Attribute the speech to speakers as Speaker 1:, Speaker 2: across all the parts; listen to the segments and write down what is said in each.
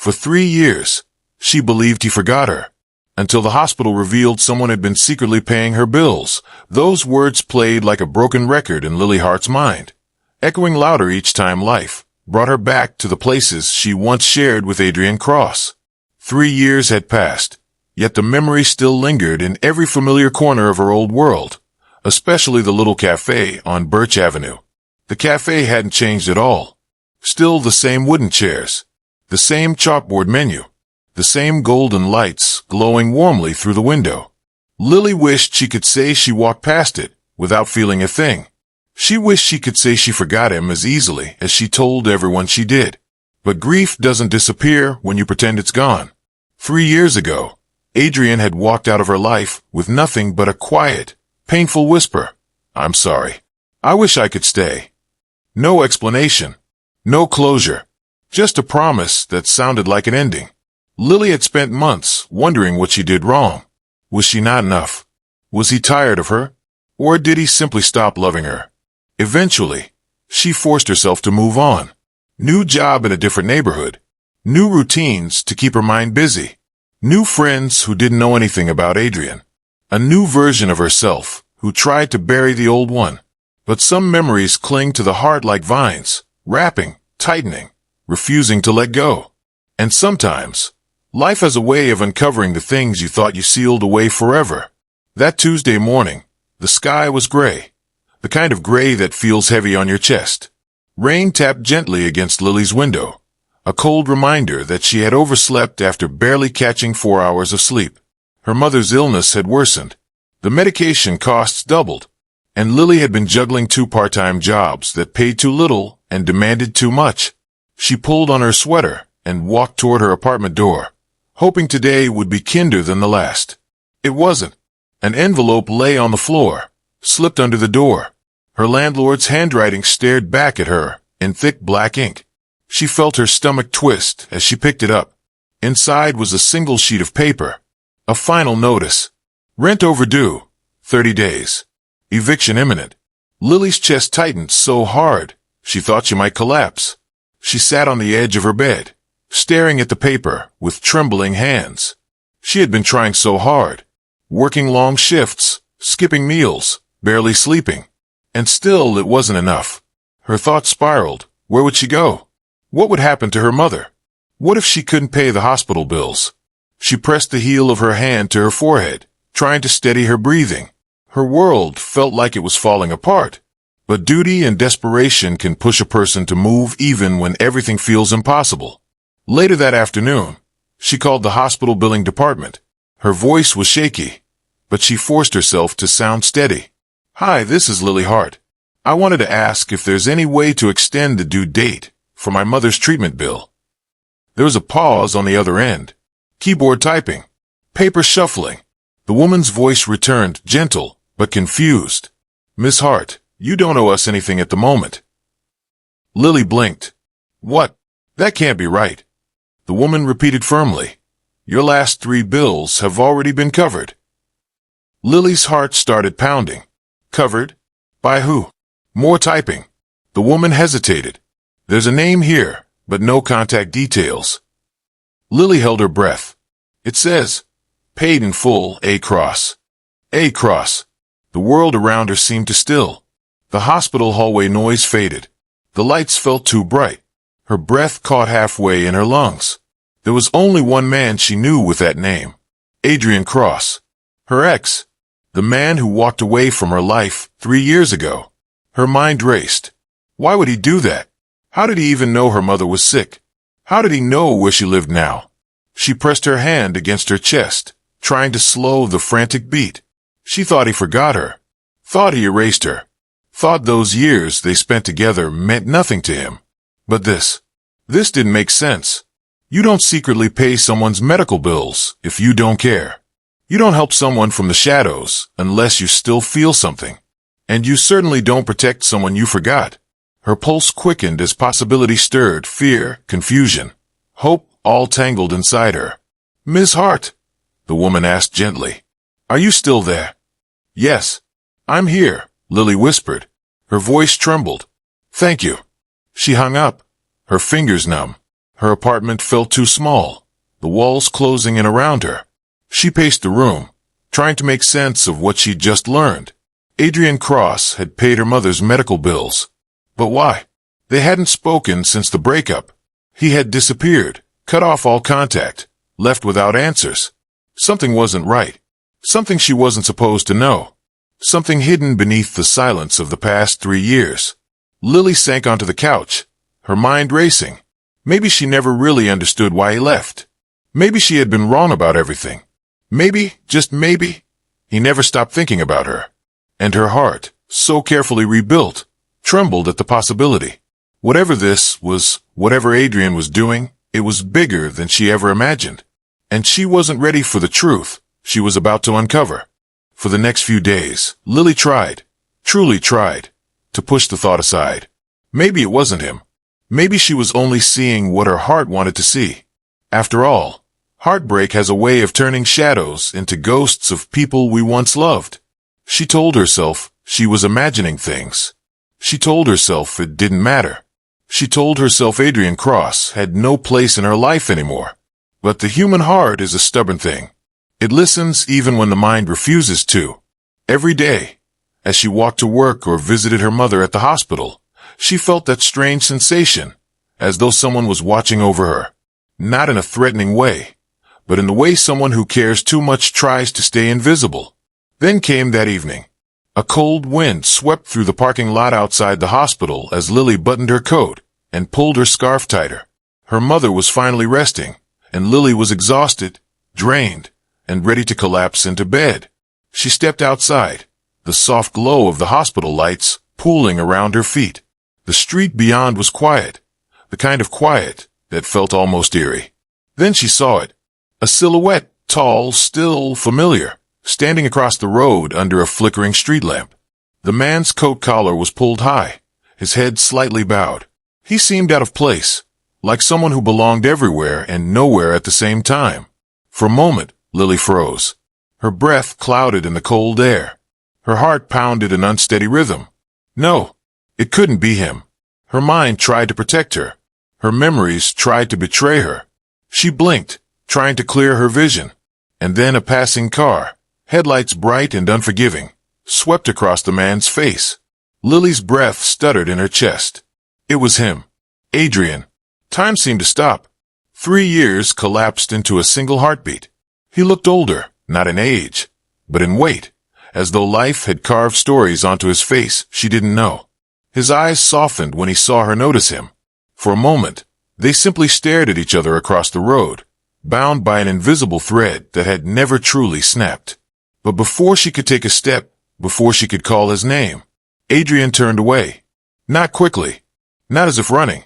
Speaker 1: For 3 years, she believed he forgot her, until the hospital revealed someone had been secretly paying her bills. Those words played like a broken record in Lily Hart's mind, echoing louder each time life brought her back to the places she once shared with Adrian Cross. 3 years had passed, yet the memory still lingered in every familiar corner of her old world, especially the little cafe on Birch Avenue. The cafe hadn't changed at all. Still the same wooden chairs, the same chalkboard menu, the same golden lights glowing warmly through the window. Lily wished she could say she walked past it without feeling a thing. She wished she could say she forgot him as easily as she told everyone she did. But grief doesn't disappear when you pretend it's gone. 3 years ago, Adrian had walked out of her life with nothing but a quiet, painful whisper. "I'm sorry. I wish I could stay." No explanation. No closure. Just a promise that sounded like an ending. Lily had spent months wondering what she did wrong. Was she not enough? Was he tired of her? Or did he simply stop loving her? Eventually, she forced herself to move on. New job in a different neighborhood. New routines to keep her mind busy. New friends who didn't know anything about Adrian. A new version of herself who tried to bury the old one. But some memories cling to the heart like vines, wrapping, tightening, refusing to let go. And sometimes, life has a way of uncovering the things you thought you sealed away forever. That Tuesday morning, the sky was gray. The kind of gray that feels heavy on your chest. Rain tapped gently against Lily's window, a cold reminder that she had overslept after barely catching 4 hours of sleep. Her mother's illness had worsened. The medication costs doubled, and Lily had been juggling 2 part-time jobs that paid too little and demanded too much. She pulled on her sweater and walked toward her apartment door, hoping today would be kinder than the last. It wasn't. An envelope lay on the floor, slipped under the door. Her landlord's handwriting stared back at her in thick black ink. She felt her stomach twist as she picked it up. Inside was a single sheet of paper. A final notice. Rent overdue. 30 days. Eviction imminent. Lily's chest tightened so hard, she thought she might collapse. She sat on the edge of her bed, staring at the paper with trembling hands. She had been trying so hard, working long shifts, skipping meals, barely sleeping. And still it wasn't enough. Her thoughts spiraled. Where would she go? What would happen to her mother? What if she couldn't pay the hospital bills? She pressed the heel of her hand to her forehead, trying to steady her breathing. Her world felt like it was falling apart. But duty and desperation can push a person to move even when everything feels impossible. Later that afternoon, she called the hospital billing department. Her voice was shaky, but she forced herself to sound steady. "Hi, this is Lily Hart. I wanted to ask if there's any way to extend the due date for my mother's treatment bill." There was a pause on the other end. Keyboard typing. Paper shuffling. The woman's voice returned, gentle but confused. "Miss Hart, you don't owe us anything at the moment." Lily blinked. "What? That can't be right." The woman repeated firmly. "Your last 3 bills have already been covered." Lily's heart started pounding. Covered? By who? More typing. The woman hesitated. "There's a name here, but no contact details." Lily held her breath. "It says, paid in full, A. Cross. A. Cross." The world around her seemed to still. The hospital hallway noise faded. The lights felt too bright. Her breath caught halfway in her lungs. There was only one man she knew with that name. Adrian Cross. Her ex. The man who walked away from her life 3 years ago. Her mind raced. Why would he do that? How did he even know her mother was sick? How did he know where she lived now? She pressed her hand against her chest, trying to slow the frantic beat. She thought he forgot her. Thought he erased her. Thought those years they spent together meant nothing to him. But this didn't make sense. You don't secretly pay someone's medical bills if you don't care. You don't help someone from the shadows unless you still feel something. And you certainly don't protect someone you forgot. Her pulse quickened as possibility stirred, fear, confusion, hope all tangled inside her. "Miss Hart," the woman asked gently, "are you still there?" "Yes, I'm here," Lily whispered. Her voice trembled. "Thank you." She hung up, her fingers numb, Her apartment felt too small, the walls closing in around her. She paced the room, trying to make sense of what she'd just learned. Adrian Cross had paid her mother's medical bills. But why? They hadn't spoken since the breakup. He had disappeared, cut off all contact, left without answers. Something wasn't right. Something she wasn't supposed to know. Something hidden beneath the silence of the past 3 years. Lily sank onto the couch, her mind racing. Maybe she never really understood why he left. Maybe she had been wrong about everything. Maybe, just maybe, he never stopped thinking about her. And her heart, so carefully rebuilt, trembled at the possibility. Whatever this was, whatever Adrian was doing, it was bigger than she ever imagined. And she wasn't ready for the truth she was about to uncover. For the next few days, Lily tried, truly tried, to push the thought aside. Maybe it wasn't him. Maybe she was only seeing what her heart wanted to see. After all, heartbreak has a way of turning shadows into ghosts of people we once loved. She told herself she was imagining things. She told herself it didn't matter. She told herself Adrian Cross had no place in her life anymore. But the human heart is a stubborn thing. It listens even when the mind refuses to. Every day, as she walked to work or visited her mother at the hospital, she felt that strange sensation, as though someone was watching over her. Not in a threatening way, but in the way someone who cares too much tries to stay invisible. Then came that evening. A cold wind swept through the parking lot outside the hospital as Lily buttoned her coat and pulled her scarf tighter. Her mother was finally resting, and Lily was exhausted, drained, and ready to collapse into bed. She stepped outside, the soft glow of the hospital lights pooling around her feet. The street beyond was quiet, the kind of quiet that felt almost eerie. Then she saw it. A silhouette, tall, still, familiar, standing across the road under a flickering street lamp. The man's coat collar was pulled high, his head slightly bowed. He seemed out of place, like someone who belonged everywhere and nowhere at the same time. For a moment, Lily froze. Her breath clouded in the cold air. Her heart pounded an unsteady rhythm. No, it couldn't be him. Her mind tried to protect her. Her memories tried to betray her. She blinked, trying to clear her vision. And then a passing car, headlights bright and unforgiving, swept across the man's face. Lily's breath stuttered in her chest. It was him. Adrian. Time seemed to stop. 3 years collapsed into a single heartbeat. He looked older, not in age, but in weight, as though life had carved stories onto his face she didn't know. His eyes softened when he saw her notice him. For a moment, they simply stared at each other across the road, bound by an invisible thread that had never truly snapped. But before she could take a step, before she could call his name, Adrian turned away. Not quickly, not as if running,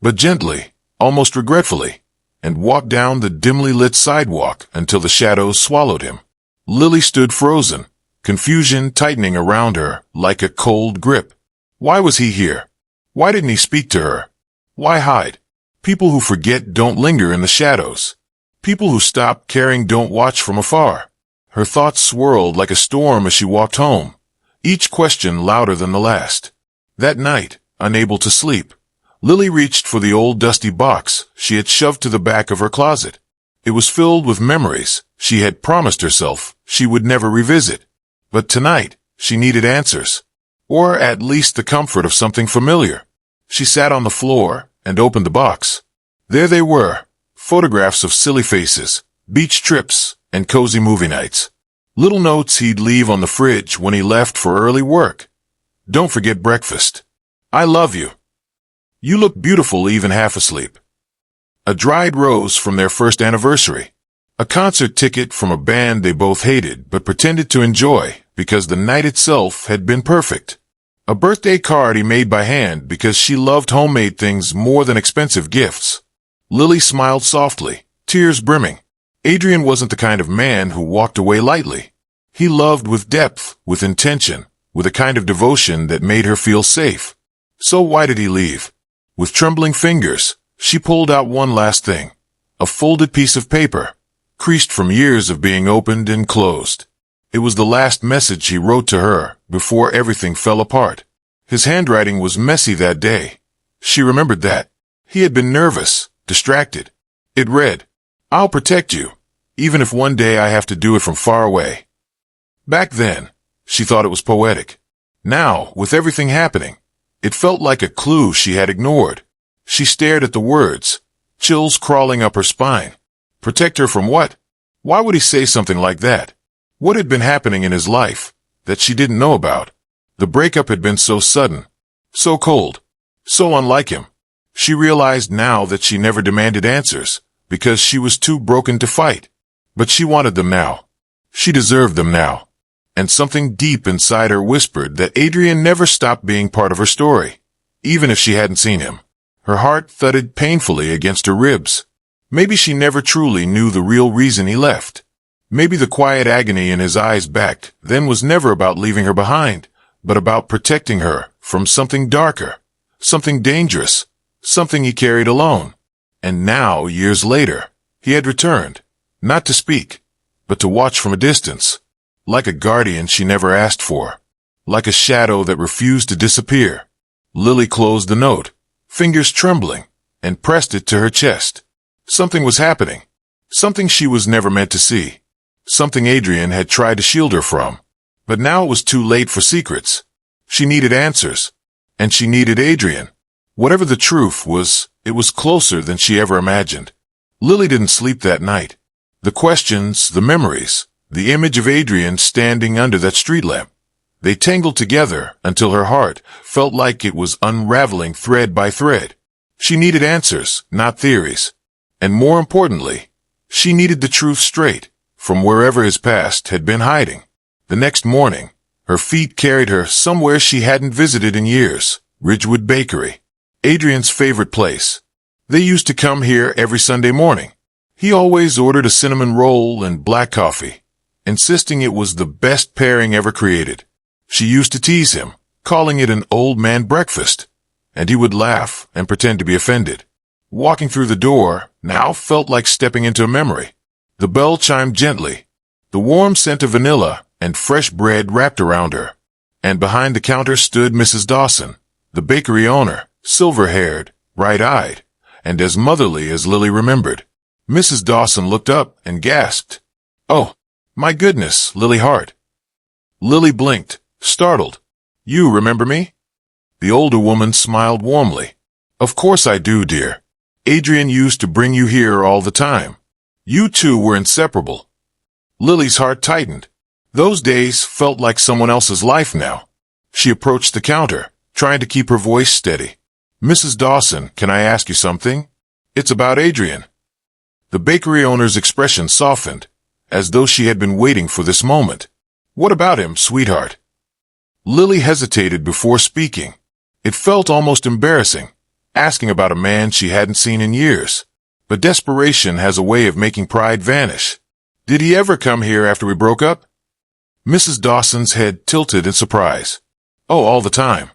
Speaker 1: but gently, almost regretfully, and walked down the dimly lit sidewalk until the shadows swallowed him. Lily stood frozen, confusion tightening around her like a cold grip. Why was he here? Why didn't he speak to her? Why hide? People who forget don't linger in the shadows. People who stop caring don't watch from afar. Her thoughts swirled like a storm as she walked home, each question louder than the last. That night, unable to sleep, Lily reached for the old dusty box she had shoved to the back of her closet. It was filled with memories she had promised herself she would never revisit. But tonight, she needed answers, or at least the comfort of something familiar. She sat on the floor and opened the box. There they were, photographs of silly faces, beach trips, and cozy movie nights. Little notes he'd leave on the fridge when he left for early work. Don't forget breakfast. I love you. You look beautiful even half asleep. A dried rose from their first anniversary. A concert ticket from a band they both hated but pretended to enjoy because the night itself had been perfect. A birthday card he made by hand because she loved homemade things more than expensive gifts. Lily smiled softly, tears brimming. Adrian wasn't the kind of man who walked away lightly. He loved with depth, with intention, with a kind of devotion that made her feel safe. So why did he leave? With trembling fingers, she pulled out one last thing. A folded piece of paper, creased from years of being opened and closed. It was the last message he wrote to her before everything fell apart. His handwriting was messy that day. She remembered that. He had been nervous, distracted. It read, "I'll protect you, even if one day I have to do it from far away." Back then, she thought it was poetic. Now, with everything happening, it felt like a clue she had ignored. She stared at the words, chills crawling up her spine. Protect her from what? Why would he say something like that? What had been happening in his life that she didn't know about? The breakup had been so sudden, so cold, so unlike him. She realized now that she never demanded answers because she was too broken to fight. But she wanted them now. She deserved them now. And something deep inside her whispered that Adrian never stopped being part of her story, even if she hadn't seen him. Her heart thudded painfully against her ribs. Maybe she never truly knew the real reason he left. Maybe the quiet agony in his eyes back then was never about leaving her behind, but about protecting her from something darker, something dangerous, something he carried alone. And now, years later, he had returned, not to speak, but to watch from a distance, like a guardian she never asked for, like a shadow that refused to disappear. Lily closed the note, fingers trembling, and pressed it to her chest. Something was happening, something she was never meant to see, something Adrian had tried to shield her from. But now it was too late for secrets. She needed answers, and she needed Adrian. Whatever the truth was, it was closer than she ever imagined. Lily didn't sleep that night. The questions, the memories, the image of Adrian standing under that street lamp, they tangled together until her heart felt like it was unraveling thread by thread. She needed answers, not theories. And more importantly, she needed the truth straight from wherever his past had been hiding. The next morning, her feet carried her somewhere she hadn't visited in years, Ridgewood Bakery, Adrian's favorite place. They used to come here every Sunday morning. He always ordered a cinnamon roll and black coffee, insisting it was the best pairing ever created. She used to tease him, calling it an old man breakfast, and he would laugh and pretend to be offended. Walking through the door now felt like stepping into a memory. The bell chimed gently, the warm scent of vanilla and fresh bread wrapped around her. And behind the counter stood Mrs. Dawson, the bakery owner, silver-haired, bright-eyed, and as motherly as Lily remembered. Mrs. Dawson looked up and gasped, "Oh, my goodness, Lily Hart." Lily blinked, startled. "You remember me?" The older woman smiled warmly. "Of course I do, dear. Adrian used to bring you here all the time. You two were inseparable." Lily's heart tightened. Those days felt like someone else's life now. She approached the counter, trying to keep her voice steady. "Mrs. Dawson, can I ask you something? It's about Adrian." The bakery owner's expression softened, as though she had been waiting for this moment. "What about him, sweetheart?" Lily hesitated before speaking. It felt almost embarrassing, asking about a man she hadn't seen in years. But desperation has a way of making pride vanish. "Did he ever come here after we broke up?" Mrs. Dawson's head tilted in surprise. "Oh, all the time."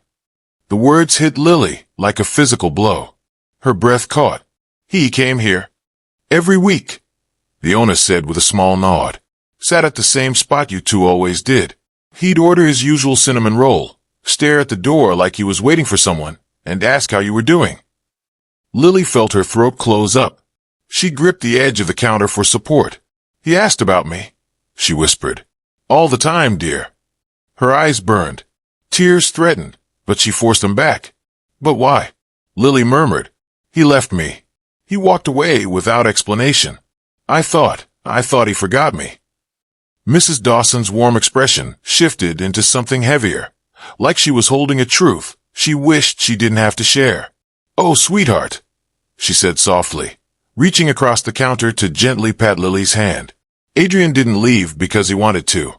Speaker 1: The words hit Lily like a physical blow. Her breath caught. "He came here every week," the owner said with a small nod. "Sat at the same spot you two always did. He'd order his usual cinnamon roll, stare at the door like he was waiting for someone, and ask how you were doing." Lily felt her throat close up. She gripped the edge of the counter for support. "He asked about me," she whispered. "All the time, dear." Her eyes burned. Tears threatened, but she forced them back. "But why?" Lily murmured. "He left me. He walked away without explanation. I thought he forgot me." Mrs. Dawson's warm expression shifted into something heavier, like she was holding a truth she wished she didn't have to share. "Oh, sweetheart," she said softly, reaching across the counter to gently pat Lily's hand. "Adrian didn't leave because he wanted to."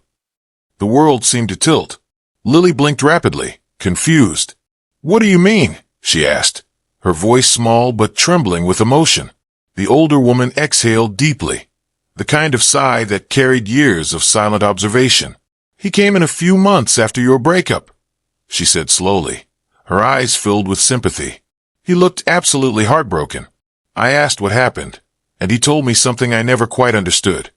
Speaker 1: The world seemed to tilt. Lily blinked rapidly, confused. "What do you mean?" she asked, her voice small but trembling with emotion. The older woman exhaled deeply, the kind of sigh that carried years of silent observation. "He came in a few months after your breakup," she said slowly, her eyes filled with sympathy. "He looked absolutely heartbroken. I asked what happened, and he told me something I never quite understood."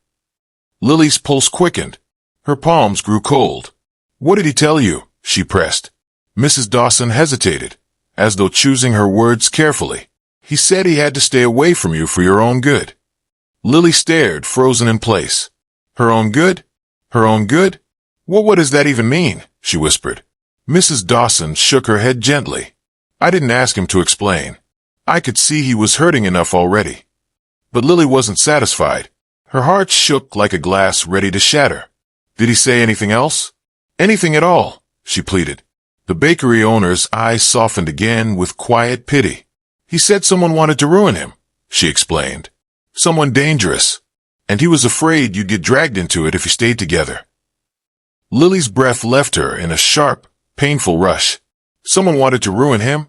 Speaker 1: Lily's pulse quickened. Her palms grew cold. "What did he tell you?" she pressed. Mrs. Dawson hesitated, as though choosing her words carefully. He said he had to stay away from you for your own good. Lily stared, frozen in place. Her own good? Her own good? What does that even mean? She whispered. Mrs. Dawson shook her head gently. I didn't ask him to explain. I could see he was hurting enough already. But Lily wasn't satisfied. Her heart shook like a glass ready to shatter. Did he say anything else? Anything at all, she pleaded. The bakery owner's eyes softened again with quiet pity. He said someone wanted to ruin him, she explained. Someone dangerous. And he was afraid you'd get dragged into it if you stayed together. Lily's breath left her in a sharp, painful rush. Someone wanted to ruin him?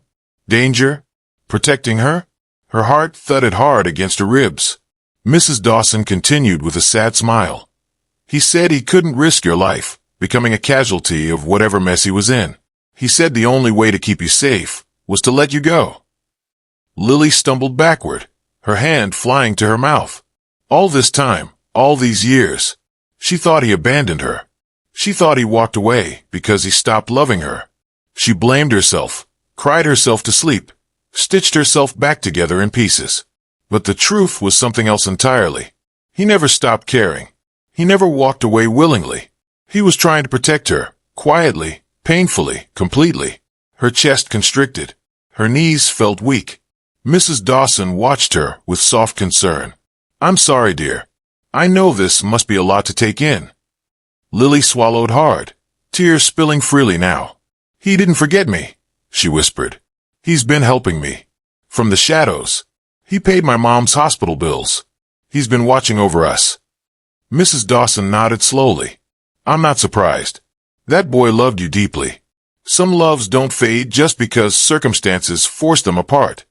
Speaker 1: Danger? Protecting her? Her heart thudded hard against her ribs. Mrs. Dawson continued with a sad smile. He said he couldn't risk your life, becoming a casualty of whatever mess he was in. He said the only way to keep you safe was to let you go. Lily stumbled backward, her hand flying to her mouth. All this time, all these years, she thought he abandoned her. She thought he walked away because he stopped loving her. She blamed herself, cried herself to sleep, stitched herself back together in pieces. But the truth was something else entirely. He never stopped caring. He never walked away willingly. He was trying to protect her, quietly, painfully, completely. Her chest constricted. Her knees felt weak. Mrs. Dawson watched her with soft concern. I'm sorry, dear. I know this must be a lot to take in. Lily swallowed hard, tears spilling freely now. He didn't forget me, she whispered. He's been helping me. From the shadows. He paid my mom's hospital bills. He's been watching over us. Mrs. Dawson nodded slowly. I'm not surprised. That boy loved you deeply. Some loves don't fade just because circumstances force them apart.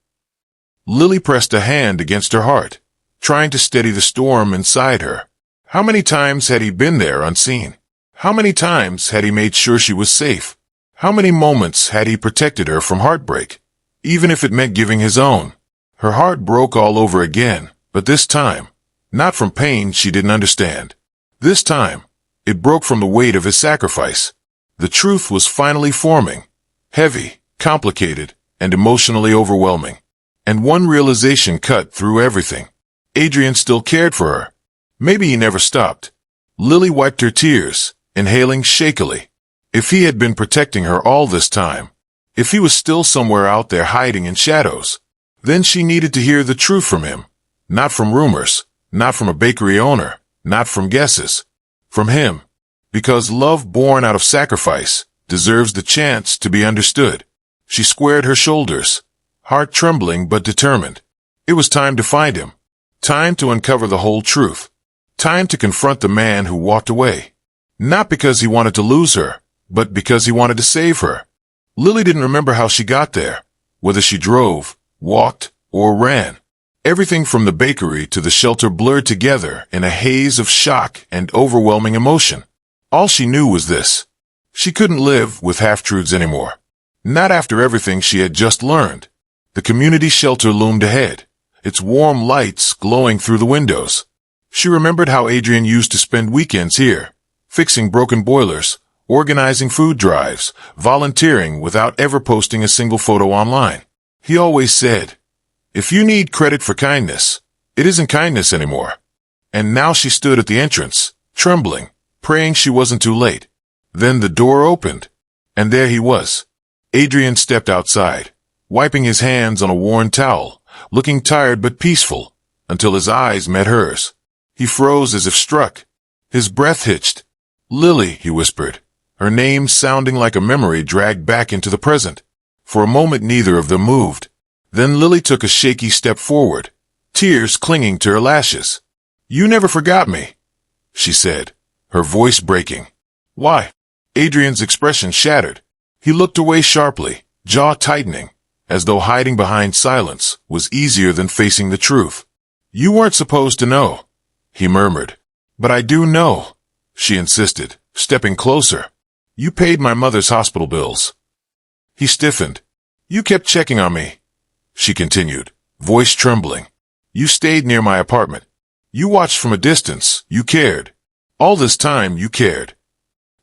Speaker 1: Lily pressed a hand against her heart, trying to steady the storm inside her. How many times had he been there unseen? How many times had he made sure she was safe? How many moments had he protected her from heartbreak, even if it meant giving his own? Her heart broke all over again, but this time, not from pain she didn't understand. This time, it broke from the weight of his sacrifice. The truth was finally forming, heavy, complicated, and emotionally overwhelming. And one realization cut through everything. Adrian still cared for her. Maybe he never stopped. Lily wiped her tears, inhaling shakily. If he had been protecting her all this time, if he was still somewhere out there hiding in shadows, then she needed to hear the truth from him. Not from rumors, not from a bakery owner, not from guesses. From him. Because love born out of sacrifice deserves the chance to be understood. She squared her shoulders, heart trembling but determined. It was time to find him. Time to uncover the whole truth. Time to confront the man who walked away. Not because he wanted to lose her, but because he wanted to save her. Lily didn't remember how she got there, whether she drove, walked, or ran. Everything from the bakery to the shelter blurred together in a haze of shock and overwhelming emotion. All she knew was this. She couldn't live with half-truths anymore. Not after everything she had just learned. The community shelter loomed ahead, its warm lights glowing through the windows. She remembered how Adrian used to spend weekends here, fixing broken boilers, organizing food drives, volunteering without ever posting a single photo online. He always said, if you need credit for kindness, it isn't kindness anymore. And now she stood at the entrance, trembling, praying she wasn't too late. Then the door opened, and there he was. Adrian stepped outside, wiping his hands on a worn towel, looking tired but peaceful, until his eyes met hers. He froze as if struck. His breath hitched. Lily, he whispered, her name sounding like a memory dragged back into the present. For a moment neither of them moved. Then Lily took a shaky step forward, tears clinging to her lashes. You never forgot me, she said, her voice breaking. Why? Adrian's expression shattered. He looked away sharply, jaw tightening, as though hiding behind silence was easier than facing the truth. You weren't supposed to know, he murmured. But I do know, she insisted, stepping closer. You paid my mother's hospital bills. He stiffened. You kept checking on me, she continued, voice trembling. You stayed near my apartment. You watched from a distance. You cared. All this time you cared.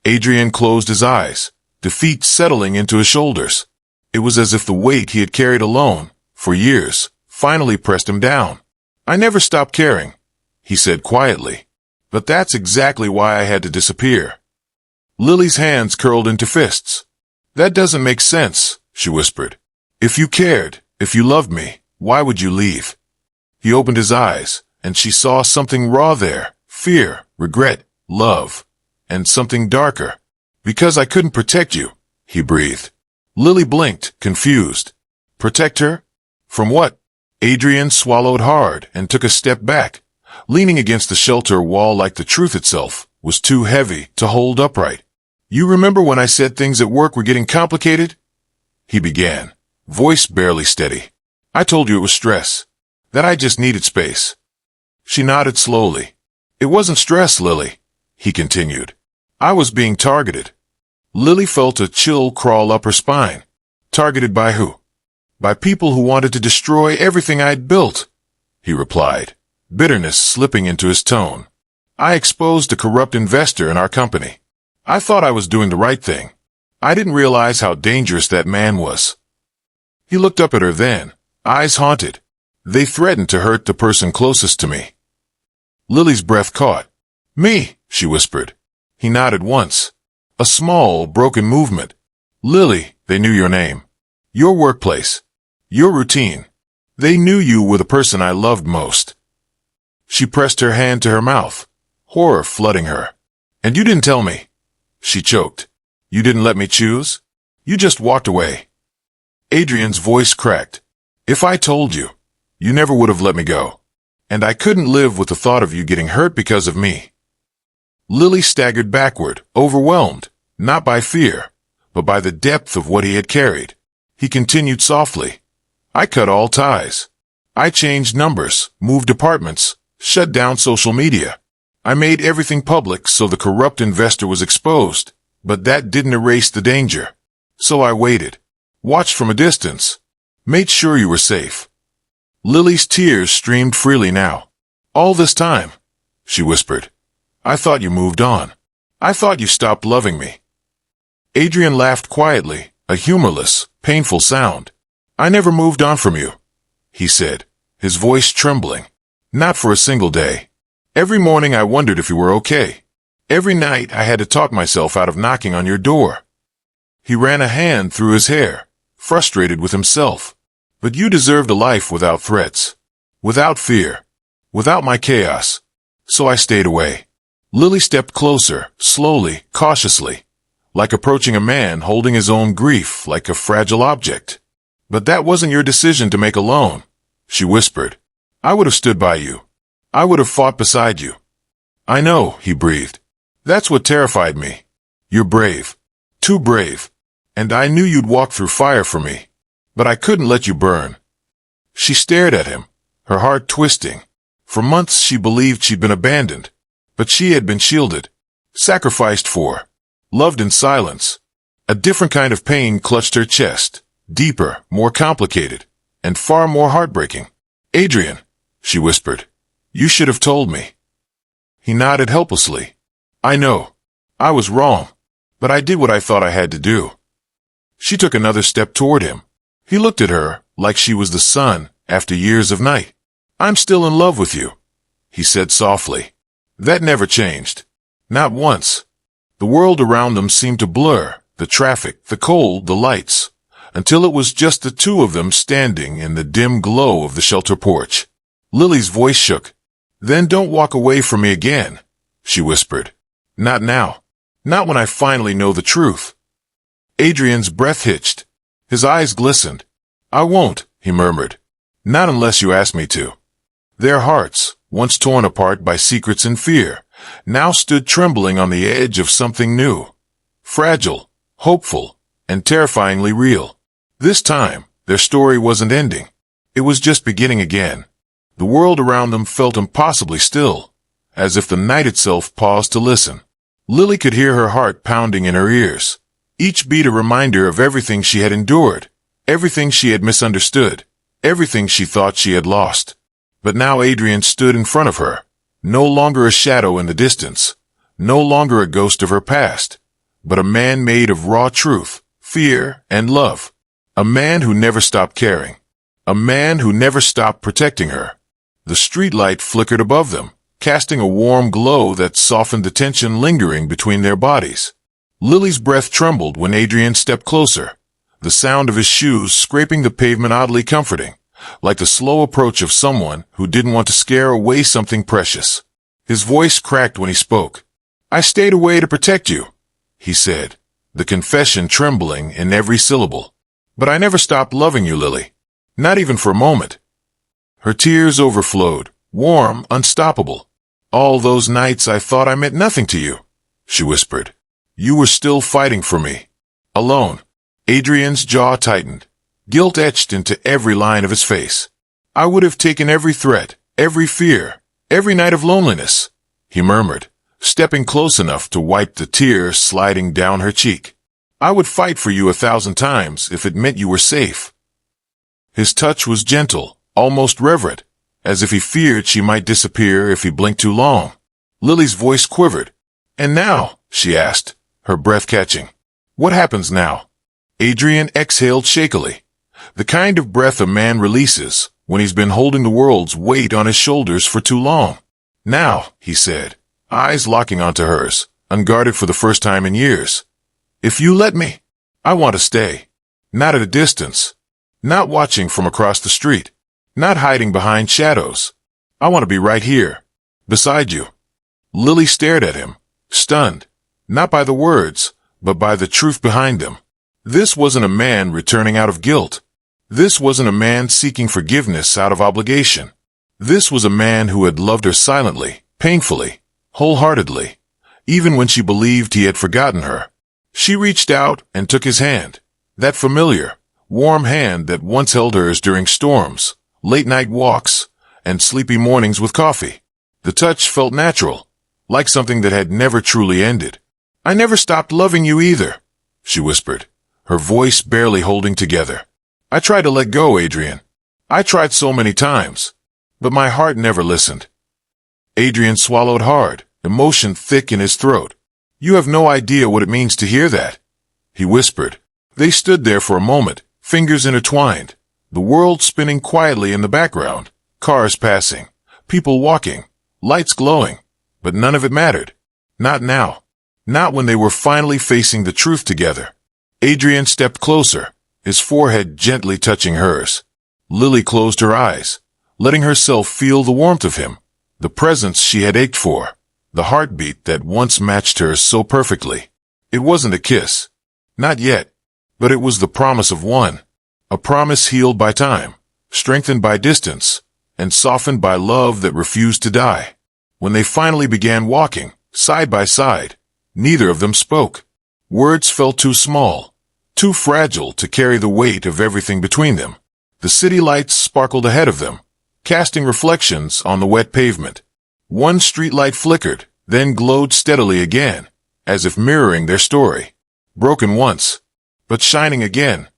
Speaker 1: Adrian closed his eyes, defeat settling into his shoulders. It was as if the weight he had carried alone, for years, finally pressed him down. "I never stopped caring," he said quietly. "But that's exactly why I had to disappear." Lily's hands curled into fists. "That doesn't make sense," she whispered. "If you cared, if you loved me, why would you leave?" He opened his eyes, and she saw something raw there. Fear, regret, love, and something darker. "Because I couldn't protect you," he breathed. Lily blinked, confused. Protect her? From what? Adrian swallowed hard and took a step back, leaning against the shelter wall like the truth itself was too heavy to hold upright. "You remember when I said things at work were getting complicated?" He began, voice barely steady. "I told you it was stress, that I just needed space." She nodded slowly. "It wasn't stress, Lily," he continued. "I was being targeted." Lily felt a chill crawl up her spine. Targeted by who? "By people who wanted to destroy everything I'd built," he replied, bitterness slipping into his tone. "I exposed a corrupt investor in our company. I thought I was doing the right thing. I didn't realize how dangerous that man was." He looked up at her then, eyes haunted. "They threatened to hurt the person closest to me." Lily's breath caught. "Me," she whispered. He nodded once. A small, broken movement. "Lily, they knew your name. Your workplace. Your routine. They knew you were the person I loved most." She pressed her hand to her mouth, horror flooding her. "And you didn't tell me," she choked. "You didn't let me choose? You just walked away." Adrian's voice cracked. "If I told you, you never would have let me go. And I couldn't live with the thought of you getting hurt because of me." Lily staggered backward, overwhelmed, not by fear, but by the depth of what he had carried. He continued softly. "I cut all ties. I changed numbers, moved departments, shut down social media. I made everything public so the corrupt investor was exposed, but that didn't erase the danger. So I waited, watched from a distance, made sure you were safe." Lily's tears streamed freely now. "All this time," she whispered, "I thought you moved on. I thought you stopped loving me." Adrian laughed quietly, a humorless, painful sound. "I never moved on from you," he said, his voice trembling. "Not for a single day. Every morning I wondered if you were okay. Every night I had to talk myself out of knocking on your door." He ran a hand through his hair, frustrated with himself. "But you deserved a life without threats, without fear, without my chaos. So I stayed away." Lily stepped closer, slowly, cautiously, like approaching a man holding his own grief like a fragile object. "But that wasn't your decision to make alone," she whispered. "I would have stood by you. I would have fought beside you." "I know," he breathed. "That's what terrified me. You're brave. Too brave. And I knew you'd walk through fire for me. But I couldn't let you burn." She stared at him, her heart twisting. For months she believed she'd been abandoned, but she had been shielded, sacrificed for, loved in silence. A different kind of pain clutched her chest, deeper, more complicated, and far more heartbreaking. "Adrian," she whispered, "you should have told me." He nodded helplessly. "I know. I was wrong. But I did what I thought I had to do." She took another step toward him. He looked at her like she was the sun after years of night. "I'm still in love with you," he said softly. That never changed. Not once. The world around them seemed to blur, the traffic, the cold, the lights, until it was just the two of them standing in the dim glow of the shelter porch. Lily's voice shook. "Then don't walk away from me again," she whispered. "Not now. Not when I finally know the truth." Adrian's breath hitched. His eyes glistened. "I won't," he murmured. "Not unless you ask me to." Their hearts, once torn apart by secrets and fear, now stood trembling on the edge of something new. Fragile, hopeful, and terrifyingly real. This time, their story wasn't ending. It was just beginning again. The world around them felt impossibly still, as if the night itself paused to listen. Lily could hear her heart pounding in her ears, each beat a reminder of everything she had endured, everything she had misunderstood, everything she thought she had lost. But now Adrian stood in front of her, no longer a shadow in the distance, no longer a ghost of her past, but a man made of raw truth, fear, and love. A man who never stopped caring. A man who never stopped protecting her. The streetlight flickered above them, casting a warm glow that softened the tension lingering between their bodies. Lily's breath trembled when Adrian stepped closer, the sound of his shoes scraping the pavement oddly comforting, like the slow approach of someone who didn't want to scare away something precious. His voice cracked when he spoke. "I stayed away to protect you," he said, the confession trembling in every syllable. "But I never stopped loving you, Lily. Not even for a moment." Her tears overflowed, warm, unstoppable. "All those nights I thought I meant nothing to you," she whispered. "You were still fighting for me. Alone." Adrian's jaw tightened, guilt etched into every line of his face. "I would have taken every threat, every fear, every night of loneliness," he murmured, stepping close enough to wipe the tear sliding down her cheek. "I would fight for you 1,000 times if it meant you were safe." His touch was gentle, almost reverent, as if he feared she might disappear if he blinked too long. Lily's voice quivered. "And now?" she asked, her breath catching. "What happens now?" Adrian exhaled shakily, the kind of breath a man releases when he's been holding the world's weight on his shoulders for too long. "Now," he said, eyes locking onto hers, unguarded for the first time in years. "If you let me, I want to stay. Not at a distance. Not watching from across the street. Not hiding behind shadows. I want to be right here, beside you." Lily stared at him, stunned, not by the words, but by the truth behind them. This wasn't a man returning out of guilt. This wasn't a man seeking forgiveness out of obligation. This was a man who had loved her silently, painfully, wholeheartedly, even when she believed he had forgotten her. She reached out and took his hand, that familiar, warm hand that once held hers during storms, late-night walks, and sleepy mornings with coffee. The touch felt natural, like something that had never truly ended. "I never stopped loving you either," she whispered, her voice barely holding together. "I tried to let go, Adrian. I tried so many times, but my heart never listened." Adrian swallowed hard, emotion thick in his throat. "You have no idea what it means to hear that," he whispered. They stood there for a moment, fingers intertwined, the world spinning quietly in the background, cars passing, people walking, lights glowing, but none of it mattered. Not now. Not when they were finally facing the truth together. Adrian stepped closer, his forehead gently touching hers. Lily closed her eyes, letting herself feel the warmth of him, the presence she had ached for, the heartbeat that once matched hers so perfectly. It wasn't a kiss. Not yet. But it was the promise of one. A promise healed by time, strengthened by distance, and softened by love that refused to die. When they finally began walking, side by side, neither of them spoke. Words felt too small, too fragile to carry the weight of everything between them. The city lights sparkled ahead of them, casting reflections on the wet pavement. One streetlight flickered, then glowed steadily again, as if mirroring their story. Broken once, but shining again.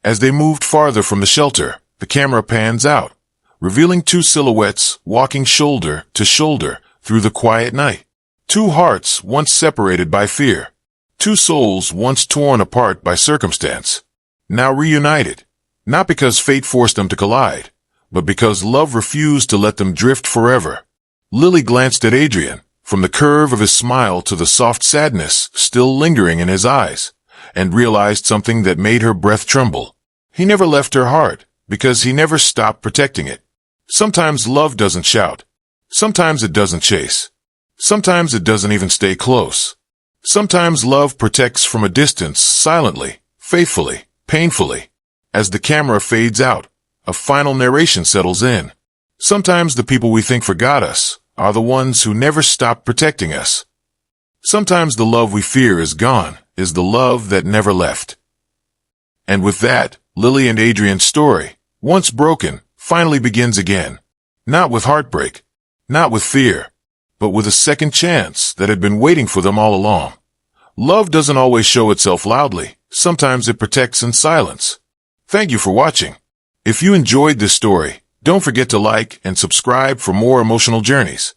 Speaker 1: As they moved farther from the shelter, the camera pans out, revealing two silhouettes walking shoulder to shoulder through the quiet night. Two hearts once separated by fear. Two souls once torn apart by circumstance. Now reunited, not because fate forced them to collide, but because love refused to let them drift forever. Lily glanced at Adrian, from the curve of his smile to the soft sadness still lingering in his eyes, and realized something that made her breath tremble. He never left her heart, because he never stopped protecting it. Sometimes love doesn't shout. Sometimes it doesn't chase. Sometimes it doesn't even stay close. Sometimes love protects from a distance, silently, faithfully, painfully. As the camera fades out, a final narration settles in. Sometimes the people we think forgot us are the ones who never stopped protecting us. Sometimes the love we fear is gone, is the love that never left. And with that, Lily and Adrian's story, once broken, finally begins again. Not with heartbreak, not with fear, but with a second chance that had been waiting for them all along. Love doesn't always show itself loudly. Sometimes it protects in silence. Thank you for watching. If you enjoyed this story, don't forget to like and subscribe for more emotional journeys.